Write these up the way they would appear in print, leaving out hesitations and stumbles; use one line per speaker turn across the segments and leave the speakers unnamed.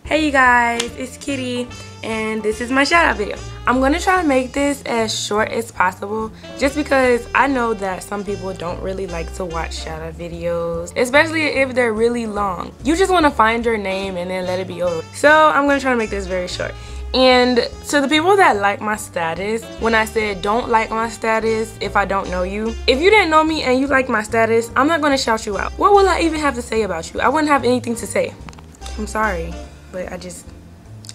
Hey you guys, it's Kitty and this is my shout out video. I'm gonna try to make this as short as possible just because I know that some people don't really like to watch shout out videos, especially if they're really long. You just want to find your name and then let it be over. So I'm gonna try to make this very short. And to the people that like my status, when I said don't like my status if I don't know you, if you didn't know me and you like my status, I'm not gonna shout you out. What will I even have to say about you? I wouldn't have anything to say. I'm sorry, but I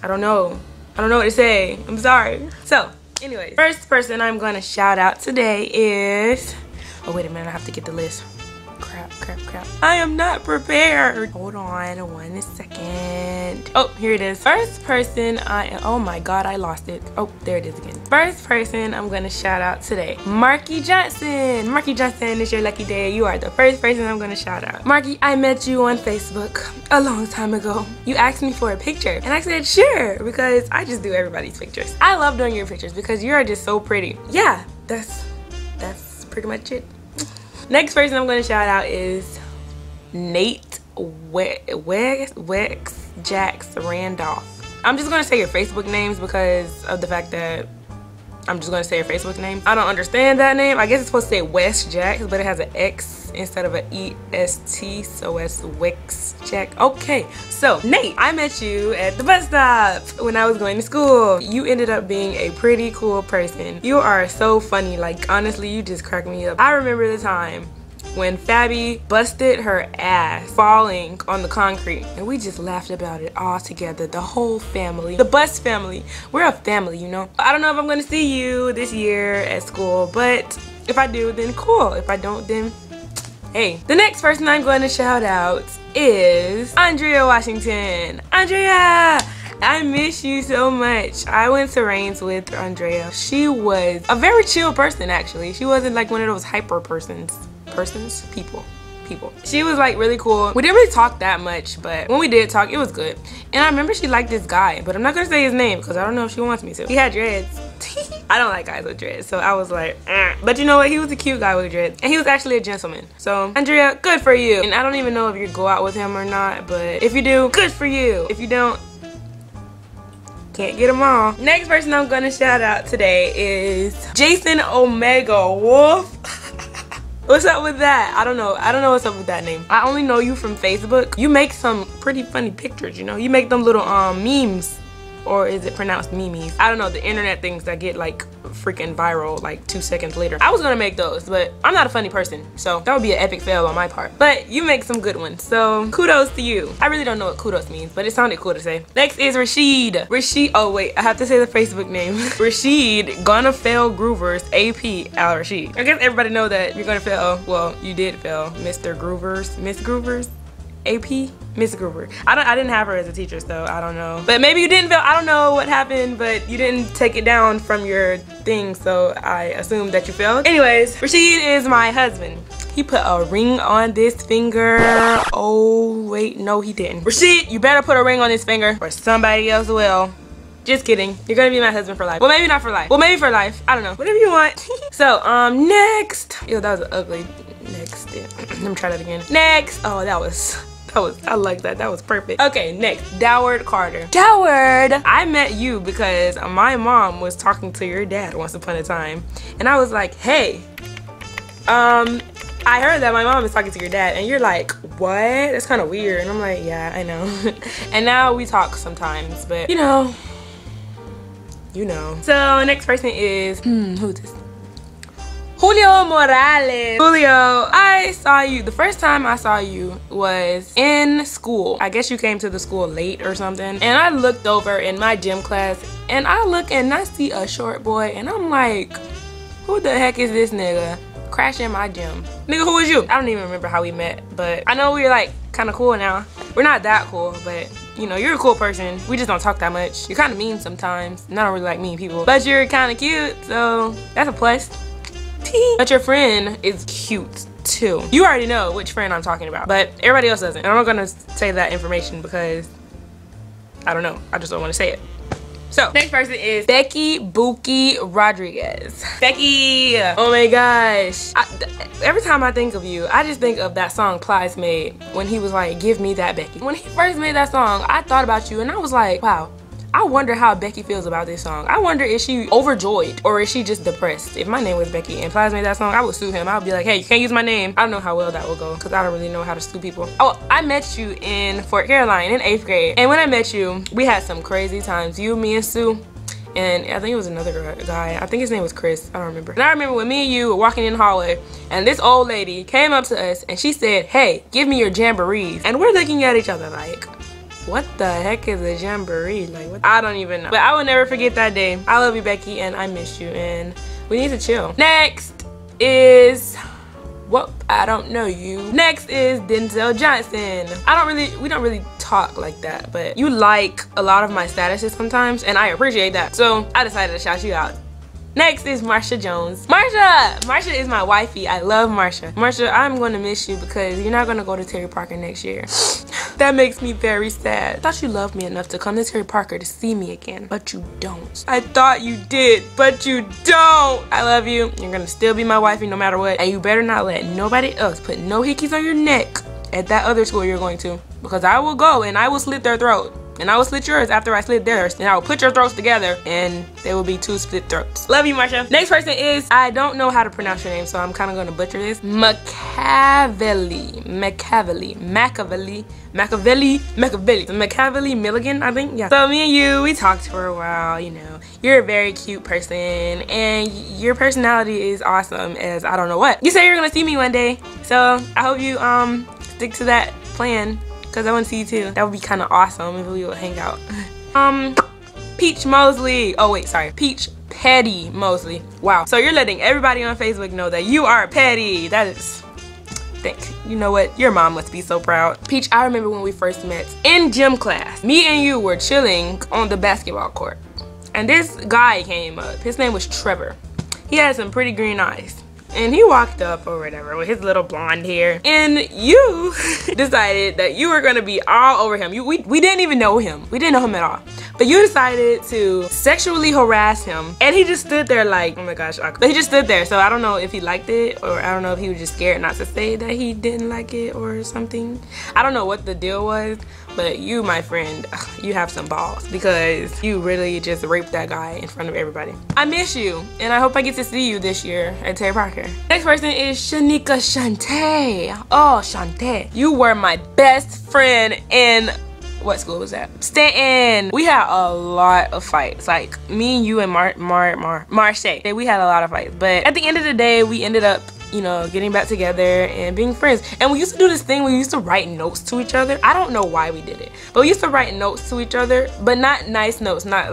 don't know. I don't know what to say. I'm sorry. So, anyways, first person I'm gonna shout out today is, oh wait a minute, I have to get the list. Crap. I am not prepared. Hold on 1 second. Oh, here it is. First person oh my god, I lost it. Oh, there it is again. First person I'm gonna shout out today, Marky Johnson. Marky Johnson, it's your lucky day. You are the first person I'm gonna shout out. Marky, I met you on Facebook a long time ago. You asked me for a picture and I said sure, because I just do everybody's pictures. I love doing your pictures because you are just so pretty. Yeah, that's pretty much it. Next person I'm going to shout out is Nate Wex Jax Randolph. I'm just going to say your Facebook names because of the fact that I'm just going to say your Facebook name. I don't understand that name. I guess it's supposed to say West Jax, but it has an X instead of an EST, so it's Wex Jax. Okay, so Nate, I met you at the bus stop when I was going to school. You ended up being a pretty cool person. You are so funny. Like, honestly, you just crack me up. I remember the time when Fabi busted her ass falling on the concrete, and we just laughed about it all together, the whole family, the bus family. We're a family, you know. I don't know if I'm gonna see you this year at school, but if I do, then cool. If I don't, then hey. The next person I'm going to shout out is Andrea Washington. Andrea, I miss you so much. I went to Reigns with Andrea. She was a very chill person, actually. She wasn't like one of those hyper people. She was like really cool. We didn't really talk that much, but when we did talk, it was good. And I remember she liked this guy, but I'm not gonna say his name because I don't know if she wants me to. He had dreads. I don't like guys with dreads, so I was like, eh. But you know what? He was a cute guy with dreads, and he was actually a gentleman. So Andrea, good for you. And I don't even know if you go out with him or not, but if you do, good for you. If you don't, can't get them all. Next person I'm gonna shout out today is Jason Omega Wolf. What's up with that? I don't know what's up with that name. I only know you from Facebook. You make some pretty funny pictures, you know. You make them little memes, or is it pronounced memes? I don't know, the internet things that get like freaking viral like 2 seconds later. I was gonna make those, but I'm not a funny person, so that would be an epic fail on my part. But you make some good ones, so kudos to you. I really don't know what kudos means, but it sounded cool to say. Next is Rashid. Oh wait, I have to say the Facebook name. Rashid Gonna Fail Groovers AP Al Rashid. I guess everybody know that you're gonna fail. Well, you did fail, Mr. Groovers, Miss Groovers. AP? Miss Groover. I didn't have her as a teacher, so I don't know. But maybe you didn't fail. I don't know what happened, but you didn't take it down from your thing, so I assumed that you failed. Anyways, Rashid is my husband. He put a ring on this finger. Oh, wait, no he didn't. Rashid, you better put a ring on this finger or somebody else will. Just kidding. You're gonna be my husband for life. Well, maybe not for life. Well, maybe for life. I don't know. Whatever you want. So, next. Ew, that was ugly. Next. Yeah. Let me try that again. Next. Oh, I like that. That was perfect. Okay, next. Doward Carter. Doward! I met you because my mom was talking to your dad once upon a time. And I was like, hey, I heard that my mom is talking to your dad. And you're like, what? That's kind of weird. And I'm like, yeah, I know. And now we talk sometimes, but you know. So next person is, who's this? Julio Morales. Julio, I saw you, the first time I saw you was in school. I guess you came to the school late or something. And I looked over in my gym class and I look and I see a short boy and I'm like, who the heck is this nigga crashing my gym? Nigga, who is you? I don't even remember how we met, but I know we're like kind of cool now. We're not that cool, but you know, you're a cool person. We just don't talk that much. You're kind of mean sometimes. And I don't really like mean people, but you're kind of cute, so that's a plus. But your friend is cute too. You already know which friend I'm talking about, but everybody else doesn't. And I'm not gonna say that information because I don't know. I just don't want to say it. So next person is Becky Buki Rodriguez. Becky, oh my gosh. Every time I think of you, I just think of that song Plies made when he was like, give me that Becky. When he first made that song, I thought about you and I was like, wow, I wonder how Becky feels about this song. I wonder, is she overjoyed or is she just depressed? If my name was Becky and Plies made that song, I would sue him. I would be like, hey, you can't use my name. I don't know how well that will go because I don't really know how to sue people. Oh, I met you in Fort Caroline in 8th grade. And when I met you, we had some crazy times. You, me, and Sue. And I think it was another guy. I think his name was Chris. I don't remember. And I remember when me and you were walking in the hallway and this old lady came up to us and she said, hey, give me your jamborees. And we're looking at each other like, what the heck is a jamboree? Like, what? I don't even know. But I will never forget that day. I love you, Becky, and I miss you, and we need to chill. Next is, well, I don't know you. Next is Denzel Johnson. We don't really talk like that, but you like a lot of my statuses sometimes, and I appreciate that. So I decided to shout you out. Next is Marsha Jones. Marsha is my wifey. I love Marsha. Marsha, I'm going to miss you because you're not going to go to Terry Parker next year. That makes me very sad. I thought you loved me enough to come to Terry Parker to see me again, but you don't. I thought you did, but you don't. I love you. You're going to still be my wifey no matter what, and you better not let nobody else put no hickeys on your neck at that other school you're going to, because I will go and I will slit their throat. And I will slit yours after I slit theirs. And I will put your throats together and there will be 2 split throats. Love you, Marsha. Next person is, I don't know how to pronounce your name, so I'm kind of going to butcher this. Machiavelli Milligan, I think. Yeah. So me and you, we talked for a while, you know. You're a very cute person and your personality is awesome as I don't know what. You said you're going to see me one day. So I hope you stick to that plan. Because I want to see you too. That would be kind of awesome if we would hang out. Peach Mosley. Oh wait, sorry. Peach Petty Mosley. Wow. So you're letting everybody on Facebook know that you are petty. That is... You know what? Your mom must be so proud. Peach, I remember when we first met in gym class. Me and you were chilling on the basketball court. And this guy came up. His name was Trevor. He had some pretty green eyes. And he walked up or whatever with his little blonde hair. And you decided that you were gonna be all over him. We didn't even know him. We didn't know him at all. But you decided to sexually harass him. And he just stood there like, oh my gosh. But he just stood there. So I don't know if he liked it or I don't know if he was just scared not to say that he didn't like it or something. I don't know what the deal was. But you, my friend, you have some balls because you really just raped that guy in front of everybody. I miss you, and I hope I get to see you this year at Terry Parker. Next person is Shanika Shante. Oh, Shante. You were my best friend in, what school was that? Stanton. We had a lot of fights. Like, me and you and Marche. We had a lot of fights. But at the end of the day, we ended up, you know, getting back together and being friends. And we used to do this thing, we used to write notes to each other. I don't know why we did it, but we used to write notes to each other, but not nice notes, not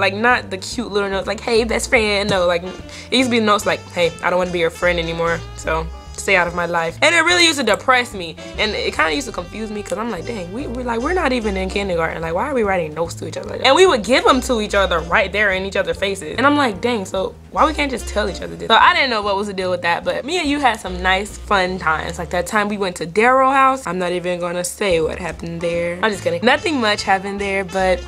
the cute little notes like, hey, best friend. No, like, it used to be notes like, hey, I don't want to be your friend anymore, so stay out of my life. And it really used to depress me, and it kind of used to confuse me because I'm like, dang, we're not even in kindergarten. Like, why are we writing notes to each other like that? And we would give them to each other right there in each other's faces. And I'm like, dang, so why we can't just tell each other this? So I didn't know what was the deal with that, but me and you had some nice fun times. Like that time we went to Daryl's house. I'm not even gonna say what happened there. I'm just kidding. Nothing much happened there, but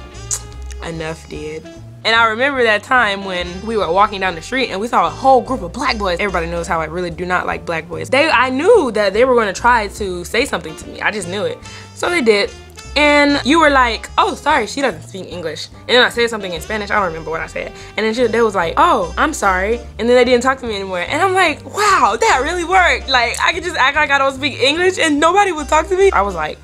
enough did. And I remember that time when we were walking down the street and we saw a whole group of black boys. Everybody knows how I really do not like black boys. I knew that they were going to try to say something to me. I just knew it. So they did. And you were like, oh, sorry, she doesn't speak English. And then I said something in Spanish. I don't remember what I said. And then they was like, oh, I'm sorry. And then they didn't talk to me anymore. And I'm like, wow, that really worked. Like, I could just act like I don't speak English and nobody would talk to me. I was like,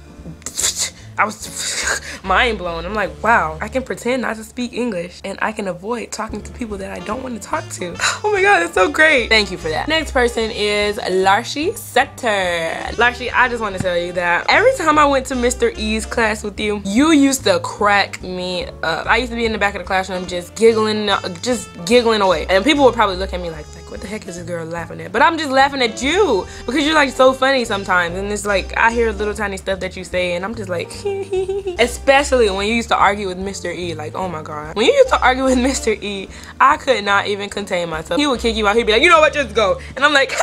I was mind blown. I'm like, wow, I can pretend not to speak English and I can avoid talking to people that I don't want to talk to. Oh my god, that's so great. Thank you for that. Next person is Larshi Setter. Larshi, I just want to tell you that every time I went to Mr. E's class with you, you used to crack me up. I used to be in the back of the classroom just giggling away. And people would probably look at me like what the heck is this girl laughing at? But I'm just laughing at you because you're like so funny sometimes. And it's like, I hear little tiny stuff that you say and I'm just like, especially when you used to argue with Mr. E. Like, oh my god. When you used to argue with Mr. E, I could not even contain myself. He would kick you out. He'd be like, you know what, just go. And I'm like,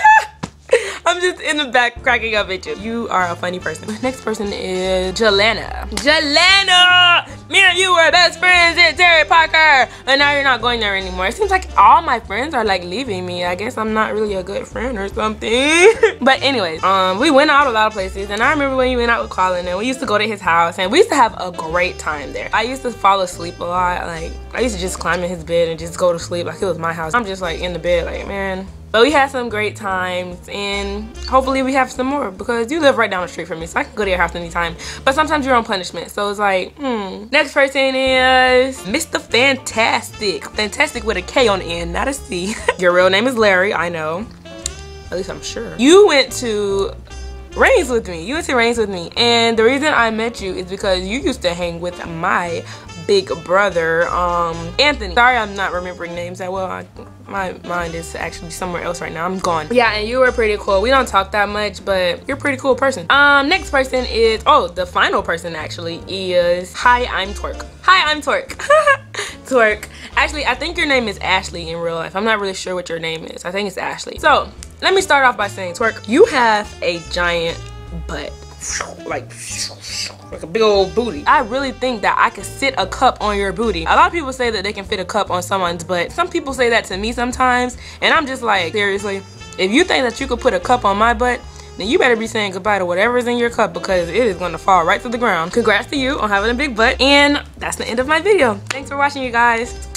I'm just in the back cracking up at you. You are a funny person. Next person is Jelena. Jelena! Me and you were best friends in Terry Parker, and now you're not going there anymore. It seems like all my friends are like leaving me. I guess I'm not really a good friend or something. But anyways, we went out a lot of places, and I remember when you went out with Colin, and we used to go to his house, and we used to have a great time there. I used to fall asleep a lot. Like, I used to just climb in his bed and just go to sleep like it was my house. I'm just like in the bed like, man. But we had some great times, and hopefully we have some more, because you live right down the street from me, so I can go to your house anytime. But sometimes you're on punishment, so it's like, Next person is Mr. Fantastic. Fantastic with a K on the end, not a C. Your real name is Larry, I know. At least I'm sure. You went to Reigns with me. And the reason I met you is because you used to hang with my big brother, Anthony. Sorry, I'm not remembering names that well. My mind is actually somewhere else right now. I'm gone. Yeah, and you were pretty cool. We don't talk that much, but you're a pretty cool person. Next person is, the final person actually is, hi, I'm Twerk. Hi, I'm Twerk. Twerk. Actually, I think your name is Ashley in real life. I'm not really sure what your name is. I think it's Ashley. So, let me start off by saying, Twerk, you have a giant butt. Like a big old booty. I really think that I could sit a cup on your booty. A lot of people say that they can fit a cup on someone's butt. Some people say that to me sometimes, and I'm just like, seriously, if you think that you could put a cup on my butt, then you better be saying goodbye to whatever's in your cup, because it is going to fall right to the ground. Congrats to you on having a big butt, and that's the end of my video. Thanks for watching, you guys.